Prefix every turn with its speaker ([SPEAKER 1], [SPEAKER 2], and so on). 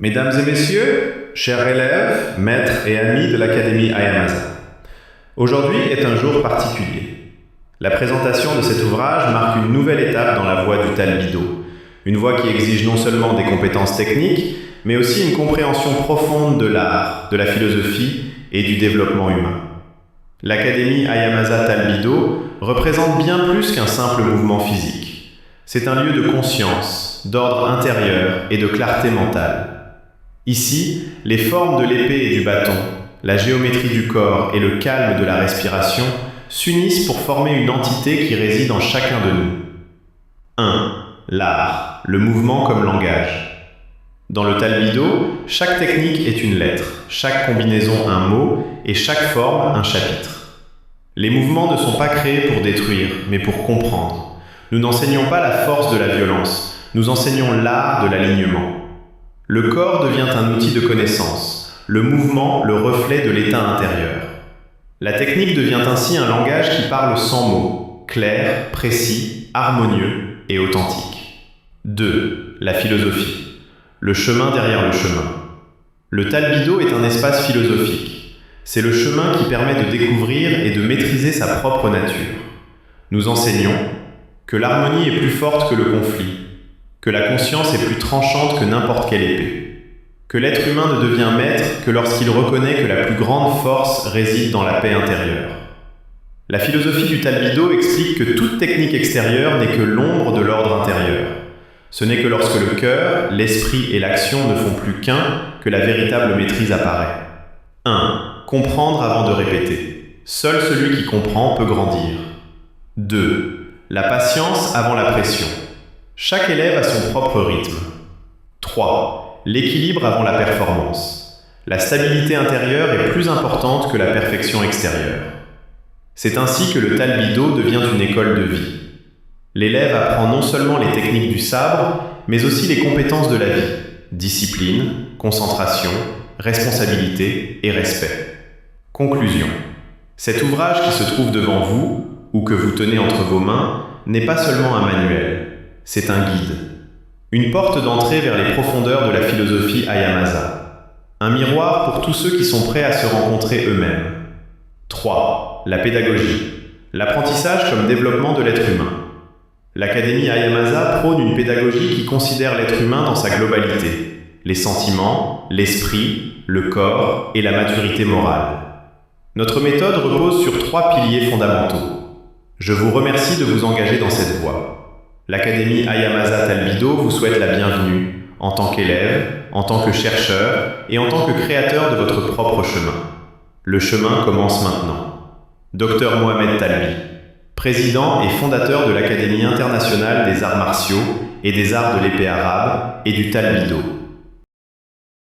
[SPEAKER 1] Mesdames et messieurs, chers élèves, maîtres et amis de l'Académie Hayamaza, aujourd'hui est un jour particulier. La présentation de cet ouvrage marque une nouvelle étape dans la voie du Talbido, une voie qui exige non seulement des compétences techniques, mais aussi une compréhension profonde de l'art, de la philosophie et du développement humain. L'Académie Hayamaza Talbido représente bien plus qu'un simple mouvement physique. C'est un lieu de conscience, d'ordre intérieur et de clarté mentale. Ici, les formes de l'épée et du bâton, la géométrie du corps et le calme de la respiration s'unissent pour former une entité qui réside en chacun de nous. 1. L'art, le mouvement comme langage. Dans le Talbido, chaque technique est une lettre, chaque combinaison un mot et chaque forme un chapitre. Les mouvements ne sont pas créés pour détruire, mais pour comprendre. Nous n'enseignons pas la force de la violence, nous enseignons l'art de l'alignement. Le corps devient un outil de connaissance, le mouvement le reflet de l'état intérieur. La technique devient ainsi un langage qui parle sans mots, clair, précis, harmonieux et authentique. 2. La philosophie. Le chemin derrière le chemin. Le Talbido est un espace philosophique. C'est le chemin qui permet de découvrir et de maîtriser sa propre nature. Nous enseignons que l'harmonie est plus forte que le conflit, que la conscience est plus tranchante que n'importe quelle épée, que l'être humain ne devient maître que lorsqu'il reconnaît que la plus grande force réside dans la paix intérieure. La philosophie du Talbido explique que toute technique extérieure n'est que l'ombre de l'ordre intérieur. Ce n'est que lorsque le cœur, l'esprit et l'action ne font plus qu'un que la véritable maîtrise apparaît. 1. Comprendre avant de répéter. Seul celui qui comprend peut grandir. 2. La patience avant la pression. Chaque élève a son propre rythme. 3. L'équilibre avant la performance. La stabilité intérieure est plus importante que la perfection extérieure. C'est ainsi que le Talbido devient une école de vie. L'élève apprend non seulement les techniques du sabre, mais aussi les compétences de la vie, discipline, concentration, responsabilité et respect. Conclusion. Cet ouvrage qui se trouve devant vous, ou que vous tenez entre vos mains, n'est pas seulement un manuel. C'est un guide, une porte d'entrée vers les profondeurs de la philosophie Hayamaza, un miroir pour tous ceux qui sont prêts à se rencontrer eux-mêmes. 3. La pédagogie, l'apprentissage comme développement de l'être humain. L'Académie Hayamaza prône une pédagogie qui considère l'être humain dans sa globalité, les sentiments, l'esprit, le corps et la maturité morale. Notre méthode repose sur 3 piliers fondamentaux. Je vous remercie de vous engager dans cette voie. L'Académie Hayamaza Talbido vous souhaite la bienvenue en tant qu'élève, en tant que chercheur et en tant que créateur de votre propre chemin. Le chemin commence maintenant. Dr Mohamed Talbi, président et fondateur de l'Académie internationale des arts martiaux et des arts de l'épée arabe et du Talbido.